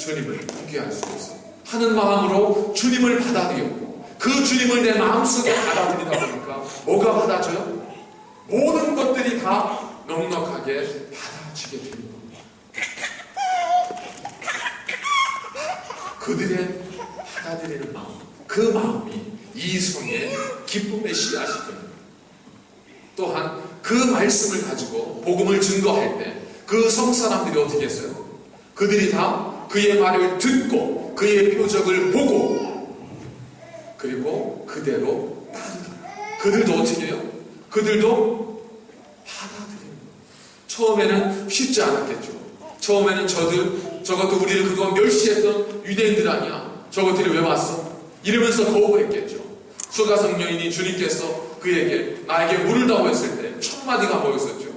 주님을 포기할 수 없어. 하는 마음으로 주님을 받아들였고 그 주님을 내 마음속에 받아들이다 보니까 뭐가 받아져요? 모든 것들이 다 넉넉하게 받아지게 되는 겁니다. 그들의 받아들이는 마음, 그 마음이 이성의 기쁨의 씨앗이 됩니다. 또한 그 말씀을 가지고 복음을 증거할 때 그 성사람들이 어떻게 했어요? 그들이 다 그의 말을 듣고 그의 표적을 보고 그리고 그대로 따르더라. 그들도 어떻게 해요? 그들도 받아들이는 거예요. 처음에는 쉽지 않았겠죠. 처음에는 저것도 우리를 그동안 멸시했던 유대인들 아니야. 저것들이 왜 왔어? 이러면서 거부했겠죠. 수가성 여인이 주님께서 그에게 나에게 물을 달라고 했을 때 첫 마디가 뭐였었죠?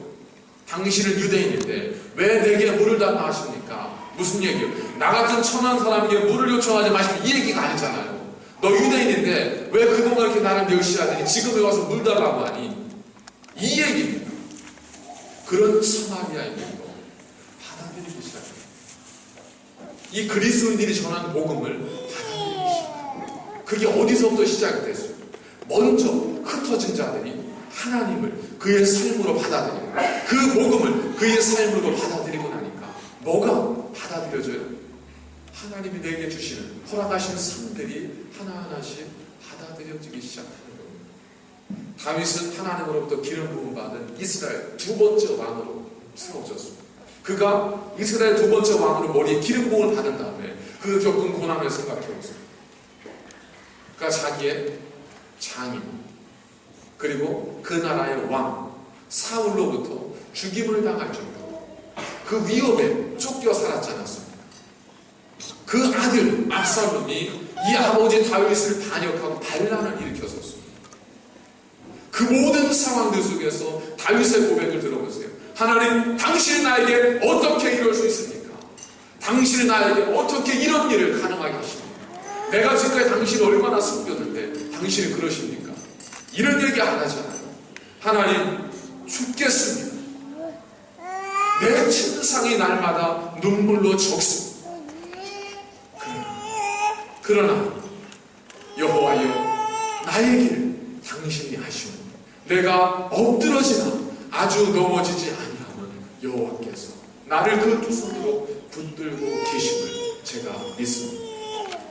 당신은 유대인인데 왜 내게 물을 달라 하십니까? 무슨 얘기예요? 나 같은 천한 사람에게 물을 요청하지 마시면 이 얘기가 아니잖아요. 너 유대인인데 왜 그동안 이렇게 나를 멸시하더니 지금에 와서 물 달라고 하니? 이 얘기입니다. 그런 사마리아인들도 받아들이기 시작해요. 이 그리스도인들이 전한 복음을 받아들이기 시작해요. 그게 어디서부터 시작이 됐어요? 먼저 흩어진 자들이 하나님을 그의 삶으로 받아들이고 그 복음을 그의 삶으로 받아들이고 나니까 뭐가 받아들여져요? 하나님이 내게 주시는 허락하신 삶들이 하나하나씩 받아들여지기 시작하는 겁니다. 다윗은 하나님으로부터 기름 부음 받은 이스라엘 두 번째 왕으로 세워졌습니다. 그가 이스라엘 두 번째 왕으로 머리에 기름 부음을 받은 다음에 그 겪은 고난을 생각해보세요. 그가 자기의 장인 그리고 그 나라의 왕 사울로부터 죽임을 당할 정도로 그 위협에 쫓겨 살았지 않았습니까? 그 아들 압살롬이 이 아버지 다윗을 반역하고 반란을 일으켰었습니다. 그 모든 상황들 속에서 다윗의 고백을 들어보세요. 하나님, 당신이 나에게 어떻게 이럴 수 있습니까? 당신이 나에게 어떻게 이런 일을 가능하게 하십니까? 내가 지금까지 당신을 얼마나 섬겼는데 당신이 그러십니까? 이런 얘기 안 하잖아요. 하나님, 죽겠습니다. 내 침상이 날마다 눈물로 적습니다. 그러나 여호와여, 나의 길 당신이 하시오. 내가 엎드러지나 아주 넘어지지 아니하면 여호와께서 나를 그 두 손으로 붙들고 계심을 제가 믿습니다.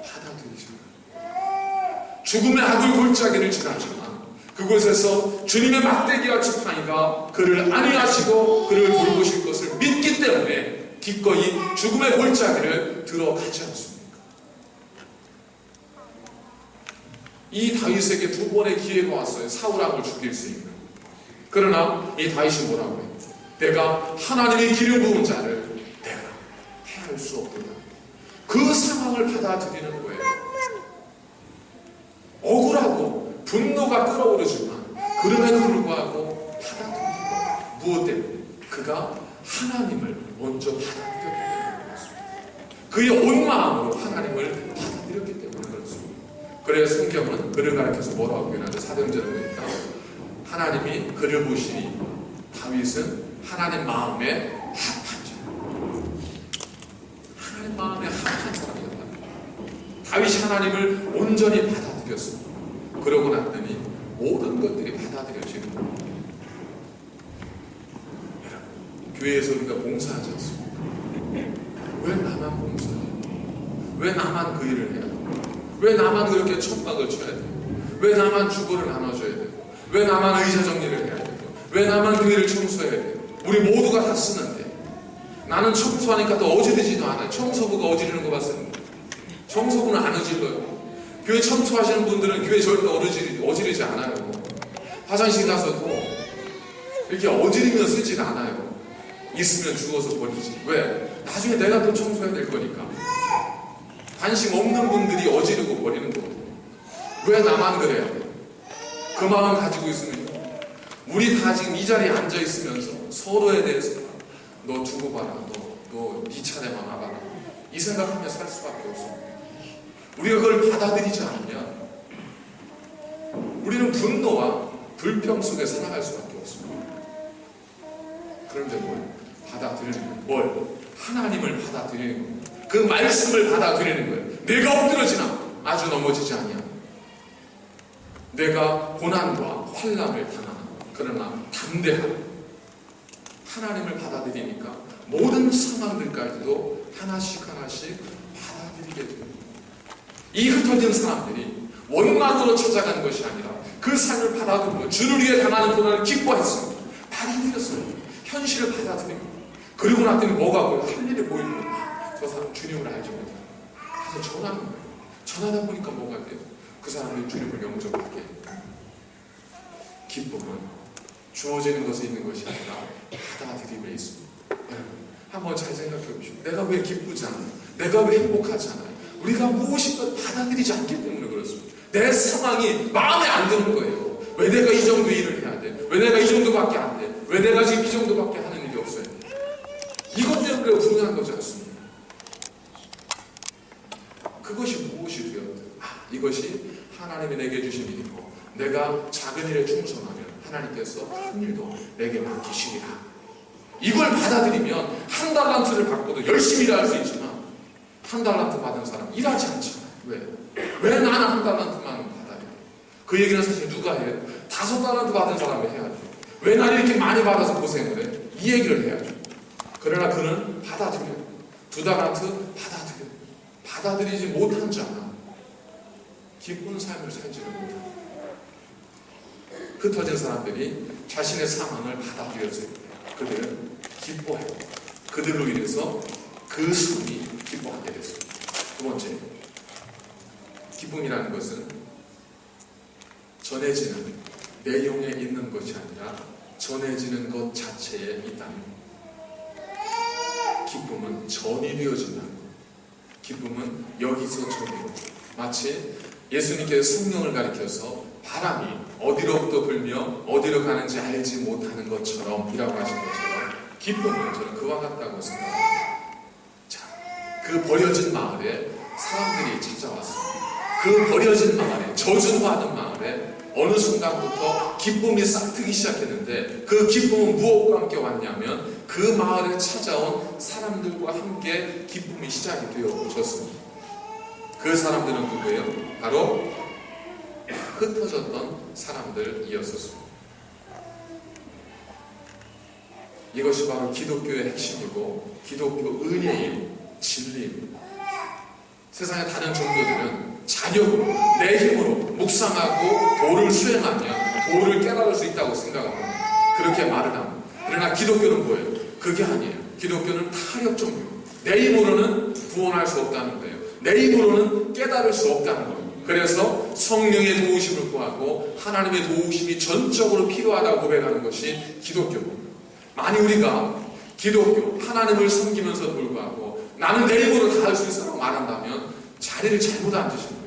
받아들이지 마라. 죽음의 악을 골짜기를 지나지만 그곳에서 주님의 막대기와 지팡이가 그를 안위하시고 그를 돌보실 것을 믿기 때문에 기꺼이 죽음의 골짜기를 들어가지 않습니까? 이 다윗에게 두 번의 기회가 왔어요. 사울왕을 죽일 수 있는. 그러나 이 다윗이 뭐라고 해요? 내가 하나님의 기름 부은 자를 내가 해할 수 없구나. 그 상황을 받아들이는 거예요. 억울하고 분노가 끓어오르지만 그럼에도 불구하고 받아들이고, 무엇 때문에? 그가 하나님을 먼저 받아들였기 때문이었습니다. 그의 온 마음으로 하나님을 받아들였기 때문에 그렇습니다. 그래서 성경은 그를 가리켜서 뭐라고 표현하죠? 사도행전을 보니까 하나님이 그를 보시니 다윗은 하나님 마음에 합한 자, 하나님 마음에 합한 사람이었다. 다윗이 하나님을 온전히 받아들였습니다. 그러고 났더니 모든 것들이 받아들여지는 겁니다. 여러분, 교회에서 우리가 봉사하지 않습니까? 왜 나만 봉사해요? 왜 나만 그 일을 해야 돼요? 왜 나만 그렇게 촉박을 쳐야 돼요? 왜 나만 주거를 나눠줘야 돼요? 왜 나만 의자 정리를 해야 돼요? 왜 나만 교회를 청소해야 돼요? 우리 모두가 다 쓰는데 나는 청소하니까 또 어지르지도 않아요. 청소부가 어지르는 거 봤습니다. 청소부는 안 어질러요. 교회 청소하시는 분들은 교회 절대 어지르지 않아요. 화장실 가서도 이렇게 어지르면 쓰진 않아요. 있으면 주워서 버리지. 왜? 나중에 내가 또 청소해야 될 거니까. 관심 없는 분들이 어지르고 버리는 거거든요. 왜 나만 그래야 돼? 그 마음 가지고 있으면 우리 다 지금 이 자리에 앉아 있으면서 서로에 대해서 너 두고 봐라. 너 네 차례만 와봐라. 이 생각하며 살 수밖에 없어. 우리가 그걸 받아들이지 않으면 우리는 분노와 불평 속에 살아갈 수밖에 없습니다. 그런데 뭘? 받아들이는 뭘? 하나님을 받아들이는 겁니다. 그 말씀을 받아들이는 거예요. 내가 엎드러지나 아주 넘어지지 아니야. 내가 고난과 환난을 당하나 그러나 담대한 하나님을 받아들이니까 모든 상황들까지도 하나씩 하나씩 받아들이게 됩니다. 이 흩어진 사람들이 원망으로 찾아간 것이 아니라 그 삶을 받아들이고 주를 위해 당하는 고난을 기뻐했습니다. 받아들였어요. 현실을 받아들입니다. 그리고 나더니 뭐가 보여? 할 일이 보이는 거예요. 저 사람 주님을 알지 못해요. 가서 전하는 거예요. 전하다 보니까 뭐가 돼요? 그 사람이 주님을 영접하게 해요. 기쁨은 주어지는 것에 있는 것이 아니라 받아들임에 있습니다. 한번 잘 생각해 보십시오. 내가 왜 기쁘지 않아요? 내가 왜 행복하지 않아요? 우리가 무엇인가 받아들이지 않기 때문에 그렇습니다. 내 상황이 마음에 안 드는 거예요. 왜 내가 이 정도 일을 해야 돼? 왜 내가 이 정도밖에 안 돼? 왜 내가 지금 이 정도밖에 하는 일이 없어요? 이것 때문에 불행한 거지 않습니까? 그것이 무엇이 되었든 이것이 하나님이 내게 주신 일이고 내가 작은 일에 충성하면 하나님께서 큰 일도 내게 맡기시리라. 이걸 받아들이면 한 달란트를 받고도 열심히 일할 수 있지만 한 달란트 받은 사람 일하지 않잖아요. 왜 나는 한 달란트만 받아야 돼? 그 얘기는 사실 누가 해요? 5달란트 받은 사람이 해야죠. 왜 나는 이렇게 많이 받아서 고생을 해? 이 얘기를 해야죠. 그러나 그는 받아들여요. 2달란트 받아들여요. 받아들이지 못한 자는 기쁜 삶을 살지를 못합니다. 흩어진 사람들이 자신의 상황을 받아들여서 그들은 기뻐해요. 그들로 인해서 그 삶이 기뻐하게 됐습니다. 두 번째, 기쁨이라는 것은 전해지는 내용에 있는 것이 아니라 전해지는 것 자체에 있다는 것. 기쁨은 전이 되어진다는 것. 기쁨은 여기서 저기로. 마치 예수님께서 성령을 가리켜서 바람이 어디로부터 불며 어디로 가는지 알지 못하는 것처럼 이라고 하신 것처럼 기쁨은 저는 그와 같다고 생각합니다. 자, 그 버려진 마을에 사람들이 찾아왔습니다. 그 버려진 마을에, 저주받은 마을에 어느 순간부터 기쁨이 싹트기 시작했는데 그 기쁨은 무엇과 함께 왔냐면 그 마을에 찾아온 사람들과 함께 기쁨이 시작이 되어졌습니다. 그 사람들은 누구예요? 바로 흩어졌던 사람들이었습니다. 이것이 바로 기독교의 핵심이고 기독교 은혜의 진리입니다. 세상의 다른 종교들은 자력으로 내 힘으로 묵상하고 도를 수행하면 도를 깨달을 수 있다고 생각합니다. 그렇게 말을 합니다. 그러나 기독교는 뭐예요? 그게 아니에요. 기독교는 타력 종교입니다. 내 힘으로는 구원할 수 없다는 거예요. 내 힘으로는 깨달을 수 없다는 거예요. 그래서 성령의 도우심을 구하고 하나님의 도우심이 전적으로 필요하다고 고백하는 것이 기독교입니다. 만약 우리가 기독교, 하나님을 섬기면서 불구하고 나는 내 힘으로 다 할 수 있어라고 말한다면 자리를 잘못 앉으신 거예요.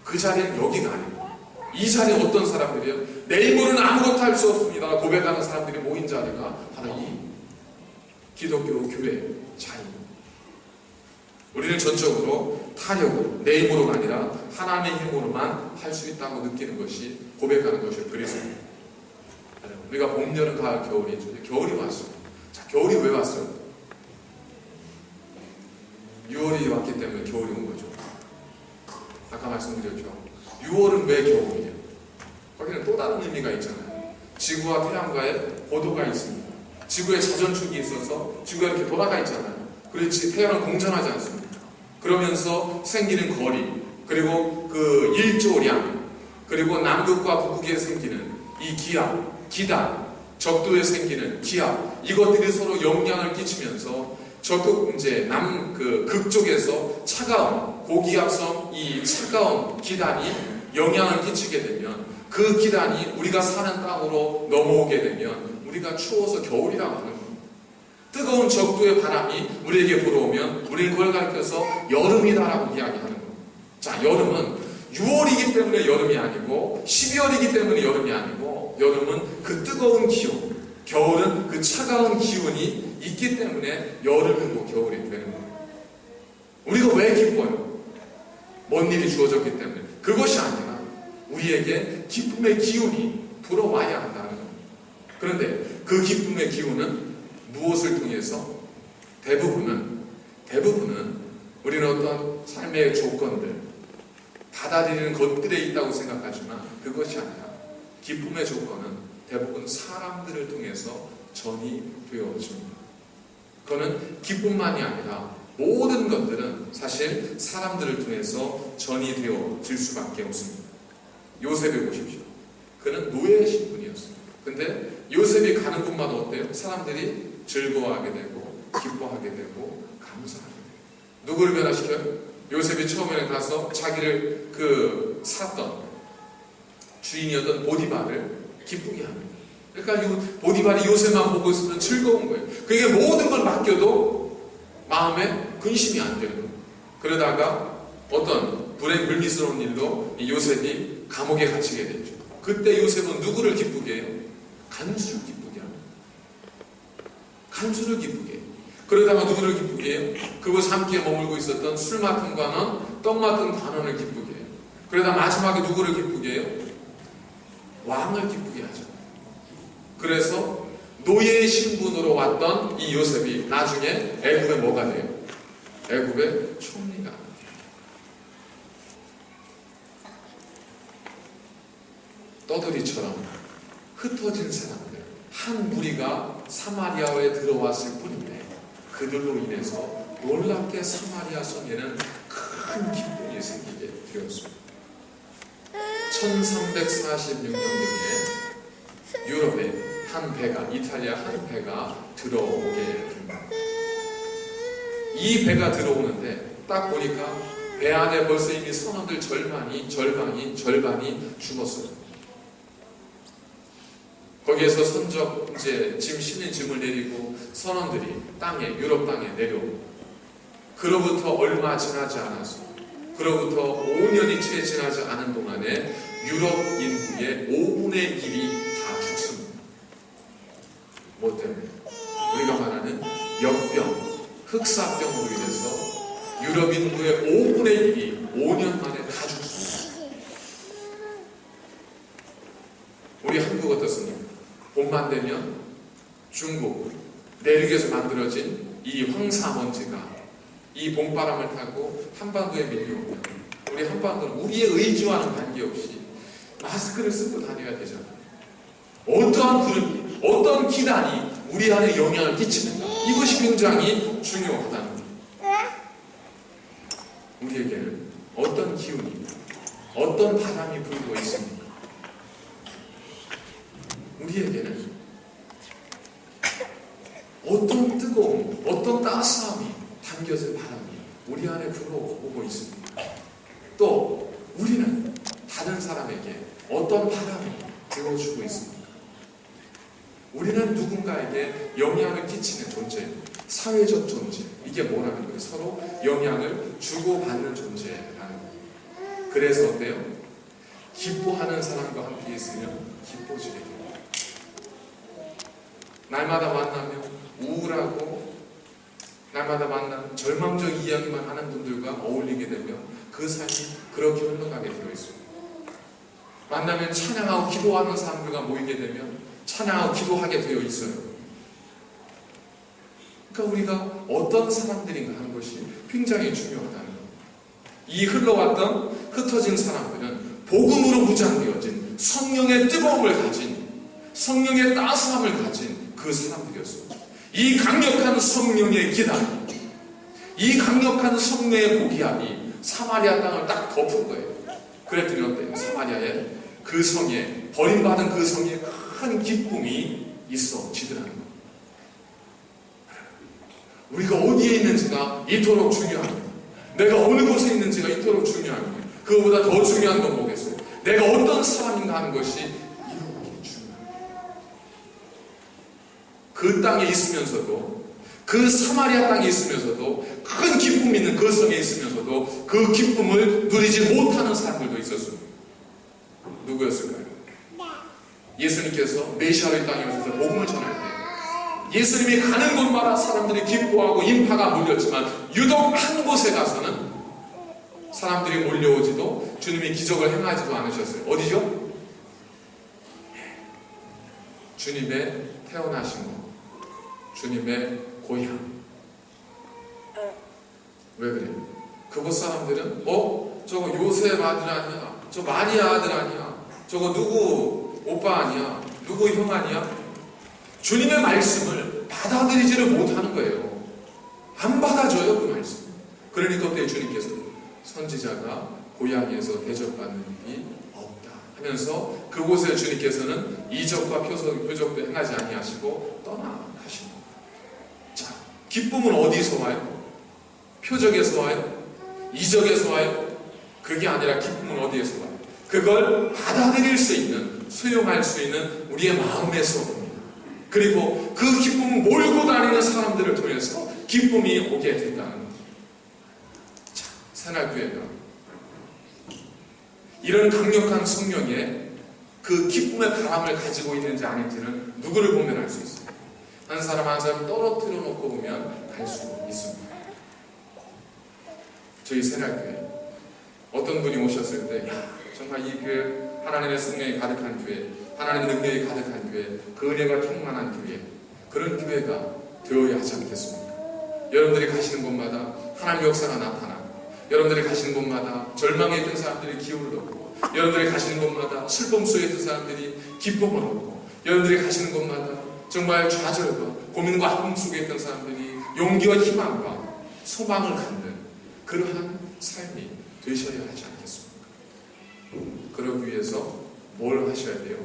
그 자리는 여기가 아니고 이 자리는 어떤 사람들이에요? 내 힘으로는 아무것도 할 수 없습니다 고백하는 사람들이 모인 자리가 바로 이 기독교 교회 자리입니다. 우리는 전적으로 타력으로 내 힘으로가 아니라 하나님의 힘으로만 할 수 있다고 느끼는 것이 고백하는 것이 그리스도입니다. 우리가 봄, 여름, 가을, 겨울이 있죠. 겨울이 왔어요. 자, 겨울이 왜 왔어요? 6월이 왔기 때문에 겨울이 온 거죠. 아까 말씀드렸죠. 6월은 왜 겨울이에요? 거기는 또 다른 의미가 있잖아요. 지구와 태양과의 고도가 있습니다. 지구에 자전축이 있어서 지구가 이렇게 돌아가 있잖아요. 그렇지 태양은 공전하지 않습니다. 그러면서 생기는 거리, 그리고 그 일조량, 그리고 남극과 북극에 생기는 이 기압, 기단, 적도에 생기는 기압, 이것들이 서로 영향을 끼치면서 적극 이제 극쪽에서 차가운 고기압성 이 차가운 기단이 영향을 끼치게 되면 그 기단이 우리가 사는 땅으로 넘어오게 되면 우리가 추워서 겨울이라고 하는 겁니다. 뜨거운 적도의 바람이 우리에게 불어오면 우리는 그걸 가리켜서 여름이다라고 이야기하는 겁니다. 자, 여름은 6월이기 때문에 여름이 아니고 12월이기 때문에 여름이 아니고 여름은 그 뜨거운 기온, 겨울은 그 차가운 기온이 있기 때문에 여름이고 겨울이 되는 거예요. 우리가 왜 기뻐요? 뭔 일이 주어졌기 때문에. 그것이 아니라 우리에게 기쁨의 기운이 불어와야 한다는 거예요. 그런데 그 기쁨의 기운은 무엇을 통해서? 대부분은 대부분은 우리는 어떤 삶의 조건들, 받아들이는 것들에 있다고 생각하지만 그것이 아니라 기쁨의 조건은 대부분 사람들을 통해서 전이 되어집니다. 그거는 기쁨만이 아니라 모든 것들은 사실 사람들을 통해서 전이 되어질 수밖에 없습니다. 요셉을 보십시오. 그는 노예 신분이었습니다. 근데 요셉이 가는 곳마다 어때요? 사람들이 즐거워하게 되고 기뻐하게 되고 감사하게 돼요. 누구를 변화시켜요? 요셉이 처음에는 가서 자기를 샀던 주인이었던 보디발을 기쁘게 합니다. 그러니까 이 보디발이 요셉만 보고 있으면 즐거운 거예요. 그게 모든 걸 맡겨도 마음에 근심이 안 되는 거예요. 그러다가 어떤 불행 불미스러운 일로 이 요셉이 감옥에 갇히게 됐죠. 그때 요셉은 누구를 기쁘게 해요? 간수를 기쁘게 합니다. 간수를 기쁘게 해요. 그러다가 누구를 기쁘게 해요? 그곳 함께 머물고 있었던 술 맡은 관원, 떡 맡은 관원을 기쁘게 해요. 그러다 마지막에 누구를 기쁘게 해요? 왕을 기쁘게 하죠. 그래서 노예 신분으로 왔던 이 요셉이 나중에 애굽에 뭐가 돼요? 애굽의 총리가 돼요. 떠돌이처럼 흩어진 사람들, 한 무리가 사마리아에 들어왔을 뿐인데 그들로 인해서 놀랍게 사마리아 성에는 큰 기쁨이 생기게 되었습니다. 1346년경에 유럽에 한 배가, 이탈리아 한 배가 들어오게 됩니다. 이 배가 들어오는데 딱 보니까 배 안에 벌써 이미 선원들 절반이 죽었어요. 거기에서 선적 짐 실린 짐을 내리고 선원들이 유럽 땅에 내려오고, 그로부터 얼마 지나지 않아서, 그로부터 5년이 채 지나지 않은 동안에 유럽 인구의 5분의 1이 다 죽습니다. 뭐 때문에? 우리가 말하는 역병, 흑사병으로 인해서 유럽 인구의 5분의 1이 5년 만에 다 죽습니다. 우리 한국 어떻습니까? 봄만 되면 중국 내륙에서 만들어진 이 황사먼지가 이 봄바람을 타고 한반도에 밀려오면 우리 한반도는 우리의 의지와는 관계없이 마스크를 쓰고 다녀야 되잖아요. 어떠한 구름이, 어떤 기단이 우리 안에 영향을 끼치는가, 이것이 굉장히 중요하다는 거예요. 우리에게는 어떤 기운이, 어떤 바람이 불고 있습니까? 우리에게는 어떤 뜨거움, 어떤 따스함이 담겨진 바람이 우리 안에 불어오고 있습니다. 또 우리는 다른 사람에게 어떤 바람이 불어주고 있습니까? 우리는 누군가에게 영향을 끼치는 존재, 사회적 존재, 이게 뭐라는 거예요? 서로 영향을 주고받는 존재라는 거예요. 그래서 어때요? 기뻐하는 사람과 함께 있으면 기뻐지게 됩니다. 날마다 만나면 우울하고 날마다 만나면 절망적 이야기만 하는 분들과 어울리게 되면 그 삶이 그렇게 흘러가게 되어 있습니다. 만나면 찬양하고 기도하는 사람들과 모이게 되면 찬양하고 기도하게 되어 있어요. 그러니까 우리가 어떤 사람들인가 하는 것이 굉장히 중요하다는 거예요. 이 흘러왔던 흩어진 사람들은 복음으로 무장되어진 성령의 뜨거움을 가진, 성령의 따스함을 가진 그 사람들이었습니다. 이 강력한 성령의 기단, 이 강력한 성령의 고기압이 사마리아 땅을 딱 덮은 거예요. 그랬더니 어때요? 사마리아에 그 성에, 버림받은 그 성에 큰 기쁨이 있어지더라는 거예요. 우리가 어디에 있는지가 이토록 중요합니다. 내가 어느 곳에 있는지가 이토록 중요합니다. 그거보다 더 중요한 건 뭐겠어요? 내가 어떤 사람인가 하는 것이 이렇게 중요합니다. 그 땅에 있으면서도, 그 사마리아 땅에 있으면서도, 큰 기쁨이 있는 그 성에 있으면서도 그 기쁨을 누리지 못하는 사람들도 있었습니다. 누구였을까요? 예수님께서 메시아의 땅에 오셔서 복음을 전할 때 예수님이 가는 곳마다 사람들이 기뻐하고 인파가 몰렸지만 유독 한 곳에 가서는 사람들이 몰려오지도 주님이 기적을 행하지도 않으셨어요. 어디죠? 주님의 태어나신 곳, 주님의 고향. 왜 그래? 그곳 사람들은 저거 요셉 아들 아니야? 저 마리아 아들 아니야? 저거 누구 오빠 아니야? 누구 형 아니야? 주님의 말씀을 받아들이지를 못하는 거예요. 안 받아줘요, 그 말씀. 그러니까 그때 주님께서 선지자가 고향에서 대접받는 일이 없다 하면서 그곳에 주님께서는 이적과 표적도 행하지 아니하시고 떠나가십니다. 자, 기쁨은 어디서 와요? 표적에서 와요? 이적에서 와요? 그게 아니라 기쁨은 어디에서 와요? 그걸 받아들일 수 있는, 수용할 수 있는 우리의 마음에서 옵니다. 그리고 그 기쁨을 몰고 다니는 사람들을 통해서 기쁨이 오게 된다는 거예요. 자, 새날교회가 이런 강력한 성령의 그 기쁨의 바람을 가지고 있는지 아닌지는 누구를 보면 알 수 있어요. 한 사람 한 사람 떨어뜨려 놓고 보면 알 수 있습니다. 저희 새날교회 어떤 분이 오셨을 때 정말 이 교회 하나님의 성령이 가득한 교회, 하나님의 능력이 가득한 교회, 그 은혜가 충만한 교회, 그런 교회가 되어야 하지 않겠습니까? 여러분들이 가시는 곳마다 하나님의 역사가 나타나고, 여러분들이 가시는 곳마다 절망에 있던 사람들이 기쁨을 얻고, 여러분들이 가시는 곳마다 슬픔 속에 있던 사람들이 기쁨을 얻고, 여러분들이 가시는 곳마다 정말 좌절과 고민과 아픔 속에 있던 사람들이 용기와 희망과 소망을 갖는 그러한 삶이 되셔야 하지 않겠습니까? 그러기 위해서 뭘 하셔야 돼요?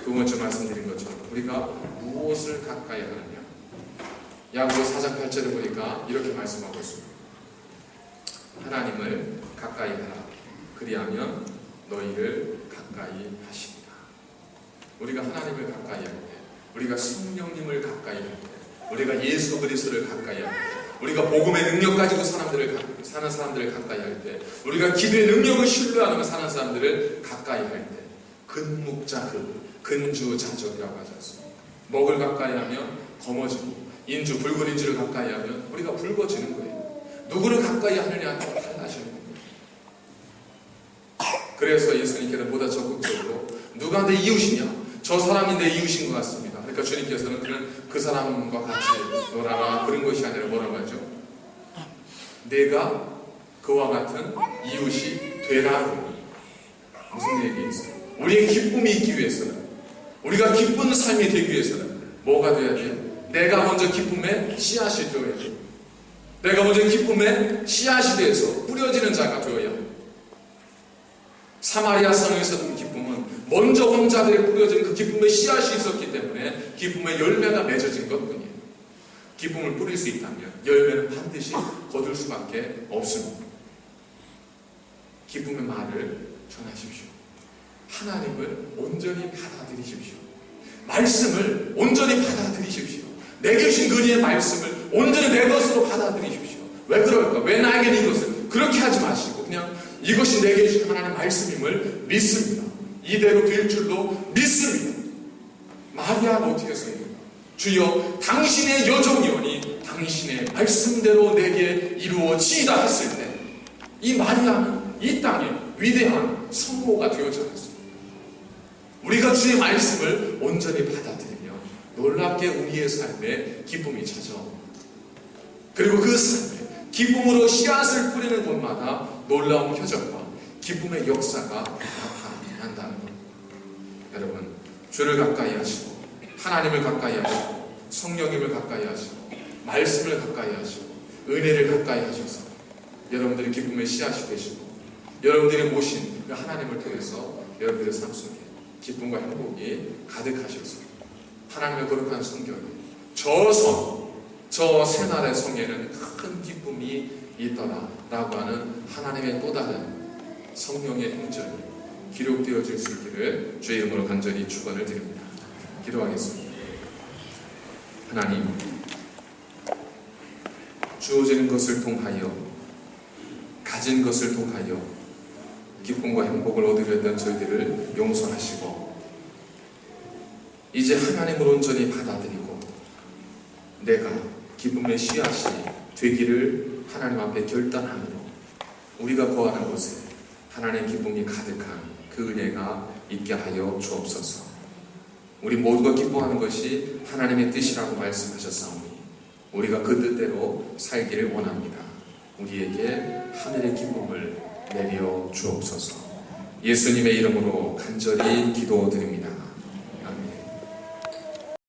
두 번째 말씀드린 것처럼 우리가 무엇을 가까이 하느냐. 야고보 4장 8절에 보니까 이렇게 말씀하고 있습니다. 하나님을 가까이 하라. 그리하면 너희를 가까이 하시리라. 우리가 하나님을 가까이 할 때, 우리가 성령님을 가까이 할 때, 우리가 예수 그리스도를 가까이 할 때, 우리가 복음의 능력 가지고 사는 사람들을 가까이 할 때, 우리가 기도의 능력을 신뢰하며 사는 사람들을 가까이 할 때, 근묵자흑, 근주자적이라고 하지 않습니까? 먹을 가까이 하면 검어지고, 인주, 붉은 인주를 가까이 하면 우리가 붉어지는 거예요. 누구를 가까이 하느냐에 따라 달라지는 거예요. 그래서 예수님께는 보다 적극적으로 누가 내 이웃이냐? 저 사람이 내 이웃인 것 같습니다. 그러니까 주님께서는 그 사람과 같이 놀아라, 그런 것이 아니라 뭐라고 하죠? 내가 그와 같은 이웃이 되라. 무슨 얘기겠어요? 우리의 기쁨이 있기 위해서는, 우리가 기쁜 삶이 되기 위해서는 뭐가 돼야 돼요? 내가 먼저 기쁨의 씨앗이 되어야 돼요. 내가 먼저 기쁨의 씨앗이 돼서 뿌려지는 자가 되어야 해요. 사마리아 성에서 든 기쁨은 먼저 온 자들에 뿌려진 그 기쁨의 씨앗이 있었기 때문에 기쁨의 열매가 맺어진 것뿐이에요. 기쁨을 뿌릴 수 있다면 열매는 반드시 거둘 수밖에 없습니다. 기쁨의 말을 전하십시오. 하나님을 온전히 받아들이십시오. 말씀을 온전히 받아들이십시오. 내게 주신 그리의 말씀을 온전히 내 것으로 받아들이십시오. 왜 그럴까? 왜 나에게는 이것을? 그렇게 하지 마시고 그냥 이것이 내게 주신 하나님의 말씀임을 믿습니다. 이대로 될 줄로 믿습니다. 마리아가 어떻게 했습니까? 주여 당신의 여종이오니 당신의 말씀대로 내게 이루어지이다 했을 때 이 마리아는 이 땅에 위대한 성모가 되어져 있습니다. 우리가 주의 말씀을 온전히 받아들이면 놀랍게 우리의 삶에 기쁨이 찾아옵니다. 그리고 그 삶에 기쁨으로 씨앗을 뿌리는 곳마다 놀라운 표적과 기쁨의 역사가 나타난다는 것. 여러분, 주를 가까이 하시고 하나님을 가까이 하시고 성령님을 가까이 하시고 말씀을 가까이 하시고 은혜를 가까이 하셔서 여러분들이 기쁨의 씨앗이 되시고 여러분들이 모신 하나님을 통해서 여러분들의 삶 속에 기쁨과 행복이 가득하셔서 하나님의 거룩한 성경에 저 새날의 성에는 큰 기쁨이 있더라 라고 하는 하나님의 또 다른 성령의 행전이 기록되어질 수 있기를 주의 이름으로 간절히 축원을 드립니다. 기도하겠습니다. 하나님, 주어지는 것을 통하여 가진 것을 통하여 기쁨과 행복을 얻으려 했던 저희들을 용서하시고 이제 하나님을 온전히 받아들이고 내가 기쁨의 씨앗이 되기를 하나님 앞에 결단함으로 우리가 거하는 곳에 하나님의 기쁨이 가득한 그 은혜가 있게 하여 주옵소서. 우리 모두가 기뻐하는 것이 하나님의 뜻이라고 말씀하셨사오니 우리가 그 뜻대로 살기를 원합니다. 우리에게 하늘의 기쁨을 내려 주옵소서. 예수님의 이름으로 간절히 기도드립니다.